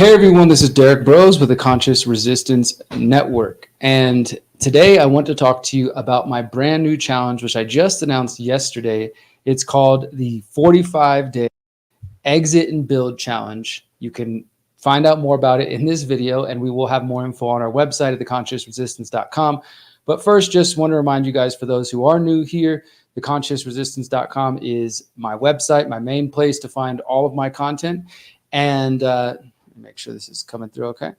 Hey everyone, this is Derrick Broze with the Conscious Resistance Network. And today I want to talk to you about my brand new challenge, which I just announced yesterday. It's called the 45-Day Exit and Build Challenge. You can find out more about it in this video, and we will have more info on our website at theconsciousresistance.com. But first, just want to remind you guys, for those who are new here, theconsciousresistance.com is my website, my main place to find all of my content. And make sure this is coming through okay.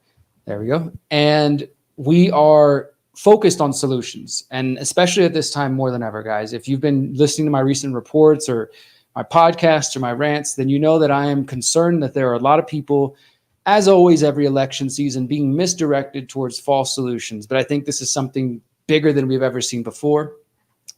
There we go. And we are focused on solutions, and especially at this time more than ever, guys. If you've been listening to my recent reports or my podcasts or my rants, then you know that I am concerned that there are a lot of people, as always, every election season, being misdirected towards false solutions. But I think this is something bigger than we've ever seen before.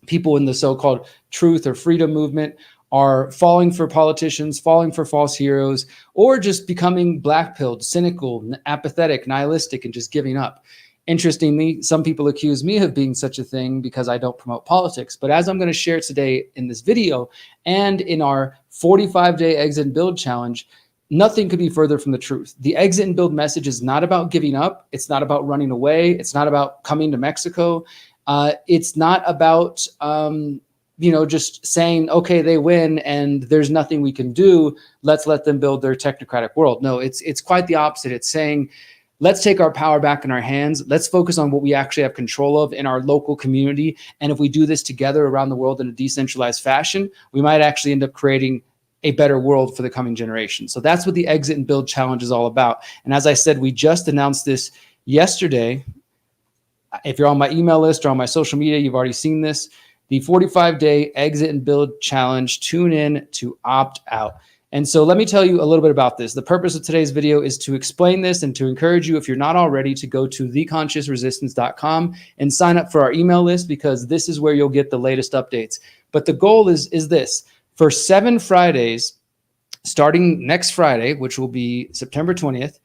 People in the so-called truth or freedom movement are falling for politicians, falling for false heroes, or just becoming blackpilled, cynical, apathetic, nihilistic, and just giving up. Interestingly, some people accuse me of being such a thing because I don't promote politics. But as I'm going to share today in this video and in our 45-day exit and build challenge, nothing could be further from the truth. The exit and build message is not about giving up. It's not about running away. It's not about coming to Mexico. It's not about just saying, okay, they win and there's nothing we can do. Let's let them build their technocratic world. No, it's quite the opposite. It's saying, let's take our power back in our hands. Let's focus on what we actually have control of in our local community. And if we do this together around the world in a decentralized fashion, we might actually end up creating a better world for the coming generation. So that's what the exit and build challenge is all about. And as I said, we just announced this yesterday. If you're on my email list or on my social media, you've already seen this. The 45-day exit and build challenge. Tune in to opt out. And so let me tell you a little bit about this. The purpose of today's video is to explain this and to encourage you, if you're not already, to go to theconsciousresistance.com and sign up for our email list, because this is where you'll get the latest updates. But the goal is this. For 7 Fridays, starting next Friday, which will be September 20th,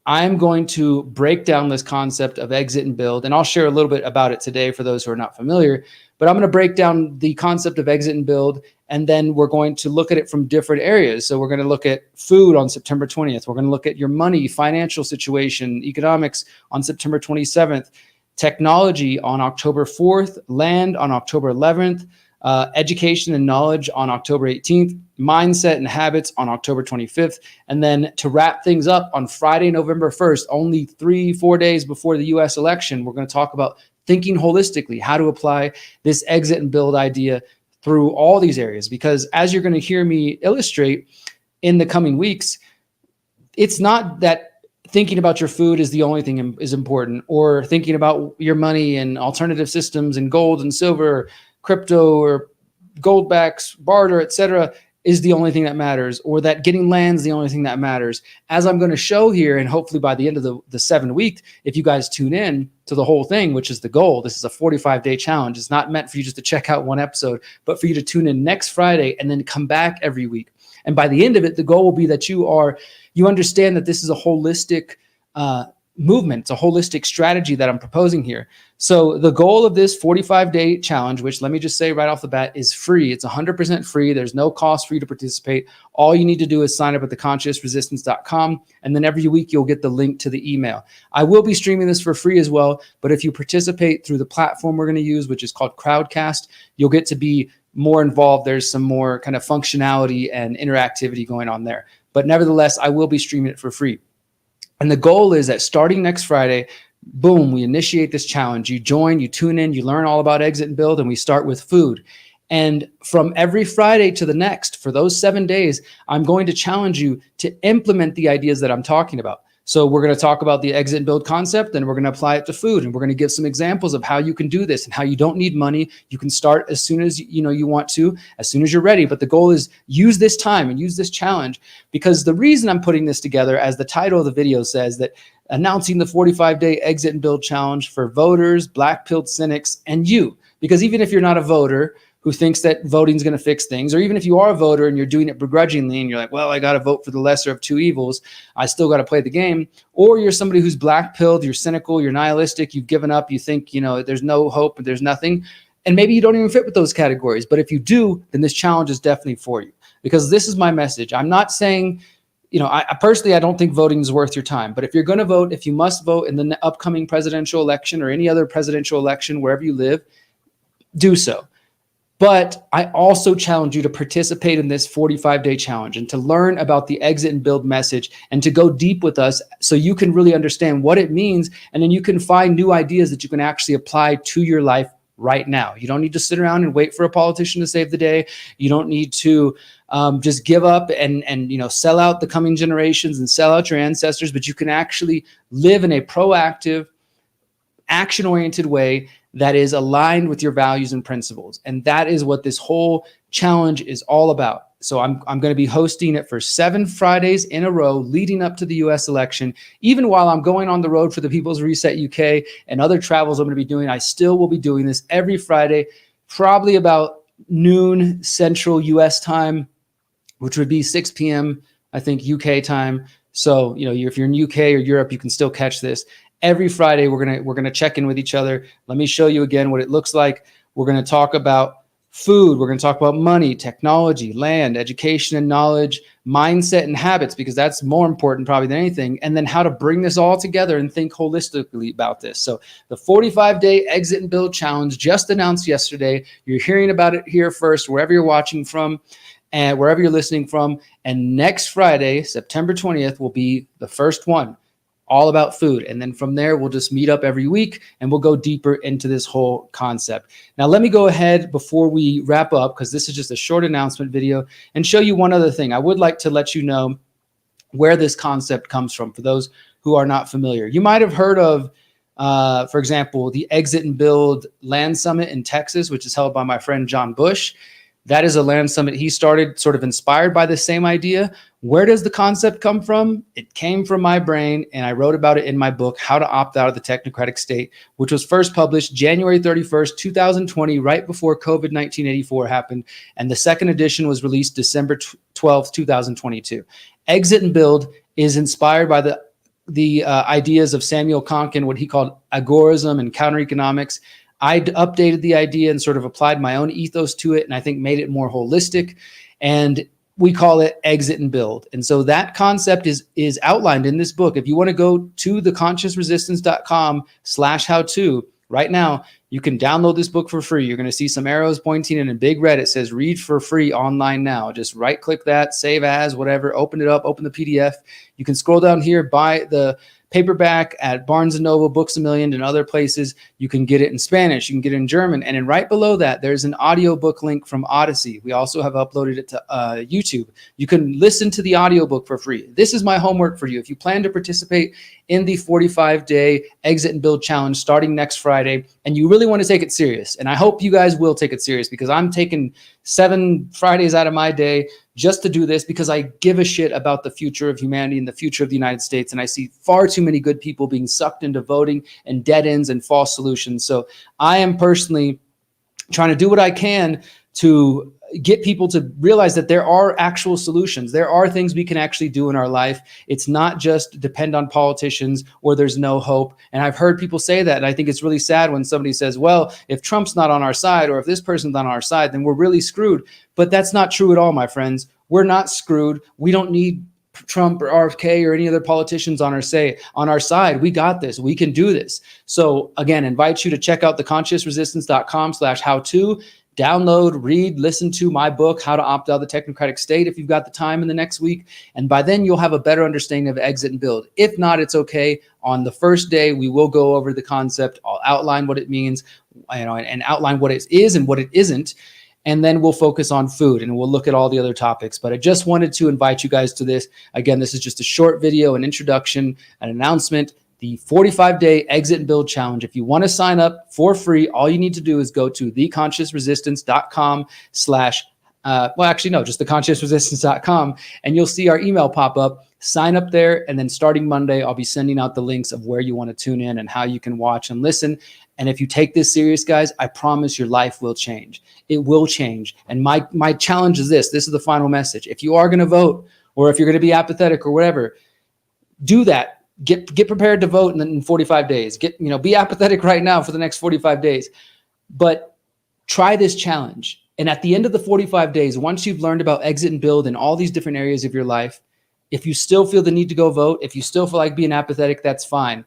I'm going to break down this concept of exit and build, and I'll share a little bit about it today for those who are not familiar. But I'm going to break down the concept of exit and build, and then we're going to look at it from different areas. So we're going to look at food on September 20th. We're going to look at your money, financial situation, economics on September 27th, technology on October 4th, land on October 11th, education and knowledge on October 18th, mindset and habits on October 25th. And then to wrap things up on Friday, November 1st, only 3-4 days before the US election, we're going to talk about thinking holistically, how to apply this exit and build idea through all these areas. Because as you're going to hear me illustrate in the coming weeks, it's not that thinking about your food is the only thing is important, or thinking about your money and alternative systems and gold and silver, crypto or gold backs, barter, etc., is the only thing that matters, or that getting land is the only thing that matters. As I'm going to show here, and hopefully by the end of the 7 week, if you guys tune in to the whole thing, which is the goal, this is a 45-day challenge. It's not meant for you just to check out one episode, but for you to tune in next Friday and then come back every week. And by the end of it, the goal will be that you understand that this is a holistic movement. It's a holistic strategy that I'm proposing here. So the goal of this 45-day challenge, which let me just say right off the bat, is free. It's 100% free. There's no cost for you to participate. All you need to do is sign up at theconsciousresistance.com, and then every week you'll get the link to the email. I will be streaming this for free as well, but if you participate through the platform we're going to use, which is called Crowdcast, you'll get to be more involved. There's some more kind of functionality and interactivity going on there. But nevertheless, I will be streaming it for free. And the goal is that starting next Friday, boom, we initiate this challenge. You join, you tune in, you learn all about exit and build, and we start with food. And from every Friday to the next, for those 7 days, I'm going to challenge you to implement the ideas that I'm talking about. So we're going to talk about the exit and build concept, and we're going to apply it to food. And we're going to give some examples of how you can do this and how you don't need money. You can start as soon as you want to, as soon as you're ready. But the goal is use this time and use this challenge, because the reason I'm putting this together, as the title of the video says, that announcing the 45-day exit and build challenge for voters, Blackpilled Cynics, and you. Because even if you're not a voter who thinks that voting is going to fix things, or even if you are a voter and you're doing it begrudgingly and you're like, well, I got to vote for the lesser of two evils, I still got to play the game, or you're somebody who's black-pilled, you're cynical, you're nihilistic, you've given up, you think, there's no hope, there's nothing, and maybe you don't even fit with those categories. But if you do, then this challenge is definitely for you, because this is my message. I'm not saying I personally, I don't think voting is worth your time. But if you're going to vote, if you must vote in the upcoming presidential election or any other presidential election, wherever you live, do so. But I also challenge you to participate in this 45-day challenge and to learn about the exit and build message and to go deep with us so you can really understand what it means. And then you can find new ideas that you can actually apply to your life right now. You don't need to sit around and wait for a politician to save the day. You don't need to just give up and sell out the coming generations and sell out your ancestors, but you can actually live in a proactive, action-oriented way that is aligned with your values and principles. And that is what this whole challenge is all about. So I'm going to be hosting it for 7 Fridays in a row leading up to the US election. Even while I'm going on the road for the People's Reset UK and other travels I'm going to be doing, I still will be doing this every Friday, probably about noon Central US time, which would be 6 p.m., I think, UK time. So, if you're in UK or Europe, you can still catch this. Every Friday, we're gonna check in with each other. Let me show you again what it looks like. We're gonna talk about food. We're gonna talk about money, technology, land, education and knowledge, mindset and habits, because that's more important probably than anything. And then how to bring this all together and think holistically about this. So the 45-day exit and build challenge just announced yesterday. You're hearing about it here first, wherever you're watching from and wherever you're listening from. And next Friday, September 20th, will be the first one, all about food. And then from there, we'll just meet up every week and we'll go deeper into this whole concept. Now, let me go ahead before we wrap up, because this is just a short announcement video, and show you one other thing. I would like to let you know where this concept comes from for those who are not familiar. You might have heard of, for example, the Exit and Build Land Summit in Texas, which is held by my friend John Bush. That is a land summit he started sort of inspired by the same idea. Where does the concept come from? It came from my brain, and I wrote about it in my book, How to Opt Out of the Technocratic State, which was first published January 31st, 2020, right before COVID-19 84 happened. And the second edition was released December 12th, 2022. Exit and Build is inspired by the ideas of Samuel Konkin, what he called agorism and counter-economics. I updated the idea and sort of applied my own ethos to it, and I think made it more holistic. And we call it Exit and Build. And so that concept is outlined in this book. If you want to go to theconsciousresistance.com/how-to right now, you can download this book for free. You're going to see some arrows pointing in big red. It says read for free online now. Just right click that, save as, whatever, open it up, open the PDF. You can scroll down here, buy the paperback at Barnes & Noble, Books A Million, and other places. You can get it in Spanish. You can get it in German. And then right below that, there's an audiobook link from Odyssey. We also have uploaded it to YouTube. You can listen to the audiobook for free. This is my homework for you. If you plan to participate in the 45-day Exit and Build Challenge starting next Friday, and you really want to take it serious, and I hope you guys will take it serious, because I'm taking 7 Fridays out of my day just to do this, because I give a shit about the future of humanity and the future of the United States. And I see far too many good people being sucked into voting and dead ends and false solutions. So I am personally trying to do what I can to get people to realize that there are actual solutions. There are things we can actually do in our life. It's not just depend on politicians or there's no hope. And I've heard people say that. And I think it's really sad when somebody says, well, if Trump's not on our side, or if this person's not on our side, then we're really screwed. But that's not true at all, my friends. We're not screwed. We don't need Trump or RFK or any other politicians on our side. We got this. We can do this. So again, invite you to check out theconsciousresistance.com/how-to. Download, read, listen to my book, How to Opt Out of the Technocratic State, if you've got the time in the next week. And by then, you'll have a better understanding of Exit and Build. If not, it's okay. On the first day, we will go over the concept. I'll outline what it means, and outline what it is and what it isn't. And then we'll focus on food, and we'll look at all the other topics. But I just wanted to invite you guys to this. Again, this is just a short video, an introduction, an announcement. The 45-day Exit and Build Challenge. If you want to sign up for free, all you need to do is go to theconsciousresistance.com just theconsciousresistance.com, and you'll see our email pop up. Sign up there, and then starting Monday, I'll be sending out the links of where you want to tune in and how you can watch and listen. And if you take this serious, guys, I promise your life will change. It will change. And my challenge is this. This is the final message. If you are going to vote, or if you're going to be apathetic or whatever, do that. Get prepared to vote in 45 days. Be apathetic right now for the next 45 days. But try this challenge. And at the end of the 45 days, once you've learned about Exit and Build in all these different areas of your life, If you still feel the need to go vote, if you still feel like being apathetic, that's fine.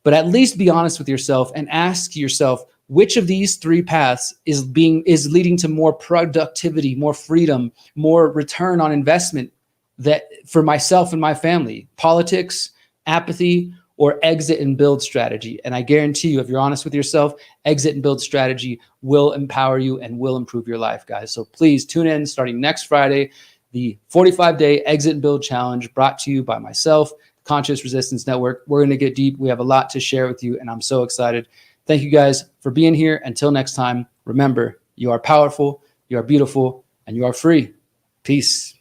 But at least be honest with yourself and ask yourself, which of these three paths is leading to more productivity, more freedom, more return on investment that for myself and my family? Politics, apathy, or exit and build strategy? And I guarantee you, if you're honest with yourself, exit and build strategy will empower you and will improve your life, guys. So please tune in starting next Friday, the 45-day exit and build challenge brought to you by myself, Conscious Resistance Network. We're going to get deep. We have a lot to share with you, and I'm so excited. Thank you guys for being here. Until next time, remember, you are powerful, you are beautiful, and you are free. Peace.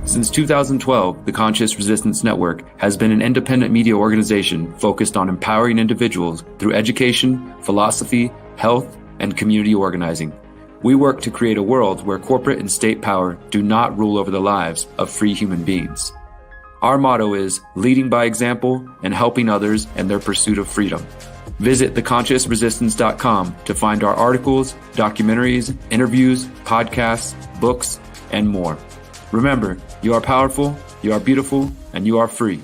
Since 2012, the Conscious Resistance Network has been an independent media organization focused on empowering individuals through education, philosophy, health, and community organizing. We work to create a world where corporate and state power do not rule over the lives of free human beings. Our motto is leading by example and helping others in their pursuit of freedom. Visit theconsciousresistance.com to find our articles, documentaries, interviews, podcasts, books, and more. Remember, you are powerful, you are beautiful, and you are free.